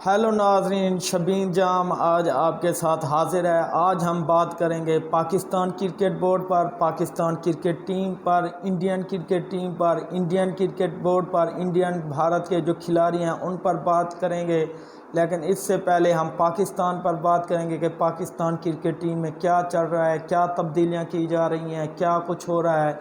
Hello ناظرین، شبین جام آج آپ کے ساتھ حاضر ہے۔ آج ہم بات کریں گے پاکستان کرکٹ بورڈ پر، پاکستان کرکٹ ٹیم پر، انڈین کرکٹ ٹیم پر، انڈین کرکٹ بورڈ پر، انڈین بھارت کے جو کھلاڑی ہیں ان پر بات کریں گے۔ لیکن اس سے پہلے ہم پاکستان پر بات کریں گے کہ پاکستان کرکٹ ٹیم میں کیا چل رہا ہے، کیا تبدیلیاں کی جا رہی ہیں، کیا کچھ ہو رہا ہے۔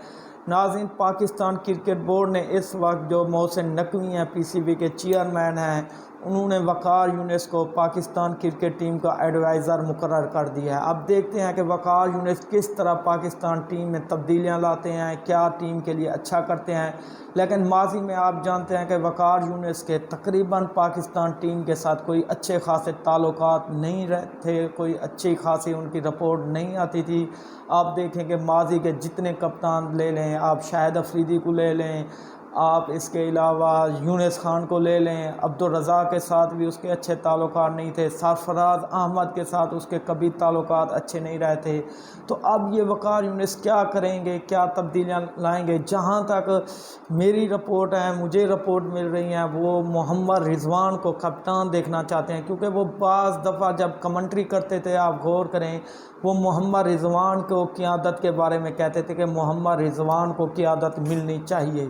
ناظرین، پاکستان کرکٹ بورڈ نے اس وقت جو محسن نقوی ہیں پی سی بی کے چیئرمین ہیں، انہوں نے وقار یونس کو پاکستان کرکٹ ٹیم کا ایڈوائزر مقرر کر دیا ہے۔ اب دیکھتے ہیں کہ وقار یونس کس طرح پاکستان ٹیم میں تبدیلیاں لاتے ہیں، کیا ٹیم کے لیے اچھا کرتے ہیں۔ لیکن ماضی میں آپ جانتے ہیں کہ وقار یونس کے تقریباً پاکستان ٹیم کے ساتھ کوئی اچھے خاصے تعلقات نہیں رہتے، کوئی اچھی خاصی ان کی رپورٹ نہیں آتی تھی۔ آپ دیکھیں کہ ماضی کے جتنے کپتان لے لیں، آپ شاہد افریدی کو لے لیں، آپ اس کے علاوہ یونس خان کو لے لیں، عبدالرزاق کے ساتھ بھی اس کے اچھے تعلقات نہیں تھے، سرفراز احمد کے ساتھ اس کے کبھی تعلقات اچھے نہیں رہتے۔ تو اب یہ وقار یونس کیا کریں گے، کیا تبدیلیاں لائیں گے؟ جہاں تک میری رپورٹ ہے، مجھے رپورٹ مل رہی ہیں، وہ محمد رضوان کو کپتان دیکھنا چاہتے ہیں، کیونکہ وہ بعض دفعہ جب کمنٹری کرتے تھے، آپ غور کریں، وہ محمد رضوان کو قیادت کے بارے میں کہتے تھے کہ محمد رضوان کو قیادت ملنی چاہیے۔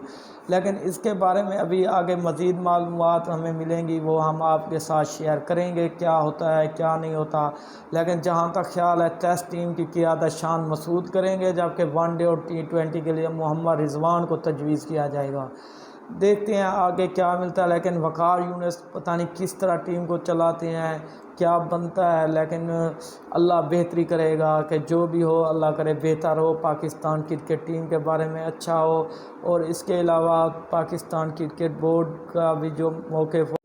لیکن اس کے بارے میں ابھی آگے مزید معلومات ہمیں ملیں گی، وہ ہم آپ کے ساتھ شیئر کریں گے، کیا ہوتا ہے کیا نہیں ہوتا۔ لیکن جہاں تک خیال ہے، ٹیسٹ ٹیم کی قیادت شان مسعود کریں گے، جبکہ ون ڈے اور T20 کے لیے محمد رضوان کو تجویز کیا جائے گا۔ دیکھتے ہیں آگے کیا ملتا ہے۔ لیکن وقار یونس پتہ نہیں کس طرح ٹیم کو چلاتے ہیں، کیا بنتا ہے، لیکن اللہ بہتری کرے گا کہ جو بھی ہو، اللہ کرے بہتر ہو، پاکستان کرکٹ ٹیم کے بارے میں اچھا ہو۔ اور اس کے علاوہ پاکستان کرکٹ بورڈ کا بھی جو موقف ہو۔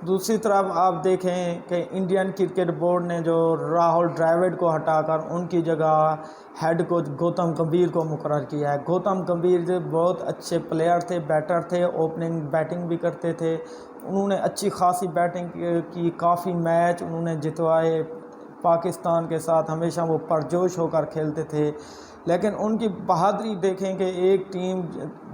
دوسری طرف آپ دیکھیں کہ انڈین کرکٹ بورڈ نے جو راہل ڈراوڈ کو ہٹا کر ان کی جگہ ہیڈ کوچ گوتم گمبھیر کو مقرر کیا ہے۔ گوتم گمبھیر جو بہت اچھے پلیئر تھے، بیٹر تھے، اوپننگ بیٹنگ بھی کرتے تھے، انہوں نے اچھی خاصی بیٹنگ کی، کافی میچ انہوں نے جتوائے پاکستان کے ساتھ، ہمیشہ وہ پرجوش ہو کر کھیلتے تھے۔ لیکن ان کی بہادری دیکھیں کہ ایک ٹیم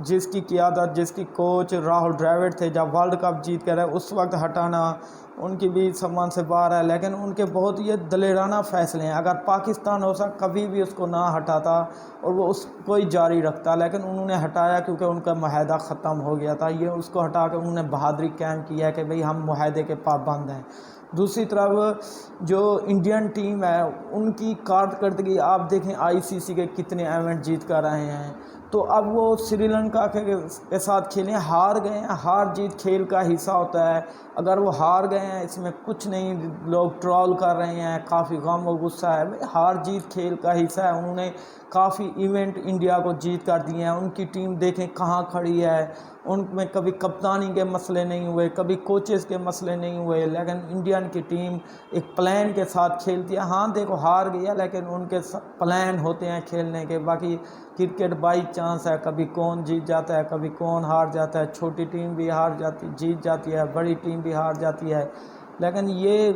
جس کی قیادت، جس کی کوچ راہل ڈراوڈ تھے، جب ورلڈ کپ جیت کر اس وقت ہٹانا ان کی بھی سمان سے باہر ہے۔ لیکن ان کے بہت یہ دلیرانہ فیصلے ہیں، اگر پاکستان ہو سکتا کبھی بھی اس کو نہ ہٹاتا اور وہ اس کو ہی جاری رکھتا، لیکن انہوں نے ہٹایا کیونکہ ان کا معاہدہ ختم ہو گیا تھا۔ یہ اس کو ہٹا کے انہوں نے بہادری قائم کی ہے کہ بھئی ہم معاہدے کے پابند ہیں۔ دوسری طرف جو انڈین ٹیم ہے، ان کی کارکردگی آپ دیکھیں، ICC کے کتنے ایونٹ جیت کر رہے ہیں۔ تو اب وہ سری لنکا کے ساتھ کھیلیں، ہار گئے ہیں، ہار جیت کھیل کا حصہ ہوتا ہے۔ اگر وہ ہار گئے ہیں، اس میں کچھ نہیں، لوگ ٹرول کر رہے ہیں، کافی غم و غصہ ہے، ہار جیت کھیل کا حصہ ہے۔ انہوں نے کافی ایونٹ انڈیا کو جیت کر دیے ہیں۔ ان کی ٹیم دیکھیں کہاں کھڑی ہے، ان میں کبھی کپتانی کے مسئلے نہیں ہوئے، کبھی کوچز کے مسئلے نہیں ہوئے، لیکن انڈین کی ٹیم ایک پلان کے ساتھ کھیلتی ہے۔ ہاں دیکھو ہار گیا، لیکن ان کے پلان ہوتے ہیں کھیلنے کے۔ باقی کرکٹ بائی چانس ہے، کبھی کون جیت جاتا ہے، کبھی کون ہار جاتا ہے، چھوٹی ٹیم بھی جیت جاتی ہے، بڑی ٹیم بھی ہار جاتی ہے۔ لیکن یہ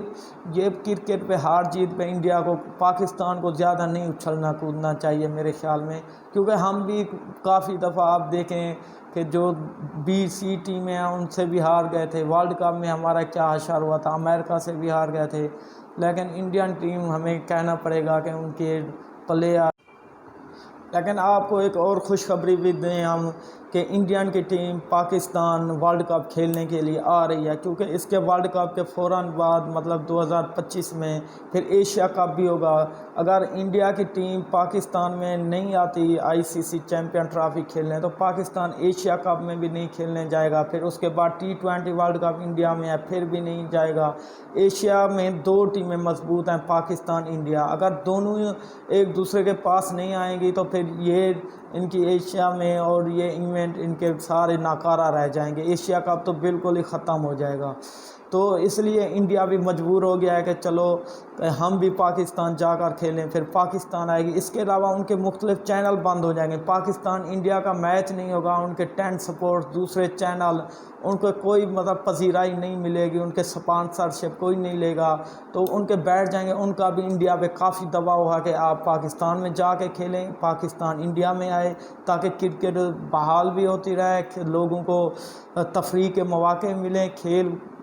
کرکٹ پہ ہار جیت پہ انڈیا کو، پاکستان کو زیادہ نہیں اچھلنا کودنا چاہیے میرے خیال میں، کیونکہ ہم بھی کافی دفعہ آپ دیکھیں کہ جو BC ٹیمیں ہیں ان سے بھی ہار گئے تھے۔ ورلڈ کپ میں ہمارا کیا حشر ہوا تھا، امریکہ سے بھی ہار گئے تھے۔ لیکن انڈین ٹیم ہمیں کہنا پڑے گا کہ ان کے پلیئر۔ لیکن آپ کو ایک اور خوشخبری بھی دیں ہم کہ انڈین کی ٹیم پاکستان ورلڈ کپ کھیلنے کے لیے آ رہی ہے، کیونکہ اس کے ورلڈ کپ کے فوراً بعد مطلب 2025 میں پھر ایشیا کپ بھی ہوگا۔ اگر انڈیا کی ٹیم پاکستان میں نہیں آتی ICC چیمپئن ٹرافی کھیلنے، تو پاکستان ایشیا کپ میں بھی نہیں کھیلنے جائے گا۔ پھر اس کے بعد T20 ورلڈ کپ انڈیا میں ہے، پھر بھی نہیں جائے گا۔ ایشیا میں 2 ٹیمیں مضبوط ہیں، پاکستان انڈیا، اگر دونوں ایک دوسرے کے پاس نہیں آئیں گی تو پھر یہ ان کی ایشیا میں اور یہ ایونٹ ان کے سارے ناکارہ رہ جائیں گے۔ ایشیا کپ تو بالکل ہی ختم ہو جائے گا۔ تو اس لیے انڈیا بھی مجبور ہو گیا ہے کہ چلو ہم بھی پاکستان جا کر کھیلیں، پھر پاکستان آئے گی۔ اس کے علاوہ ان کے مختلف چینل بند ہو جائیں گے، پاکستان انڈیا کا میچ نہیں ہوگا، ان کے 10 سپورٹس دوسرے چینل، ان کو کوئی مطلب پذیرائی نہیں ملے گی، ان کے سپانسرشپ کوئی نہیں لے گا، تو ان کے بیٹھ جائیں گے۔ ان کا بھی انڈیا پہ کافی دباؤ ہوا کہ آپ پاکستان میں جا کے کھیلیں، پاکستان انڈیا میں آئے، تاکہ کرکٹ بحال بھی ہوتی رہے، لوگوں کو تفریح کے مواقع ملیں، کھیل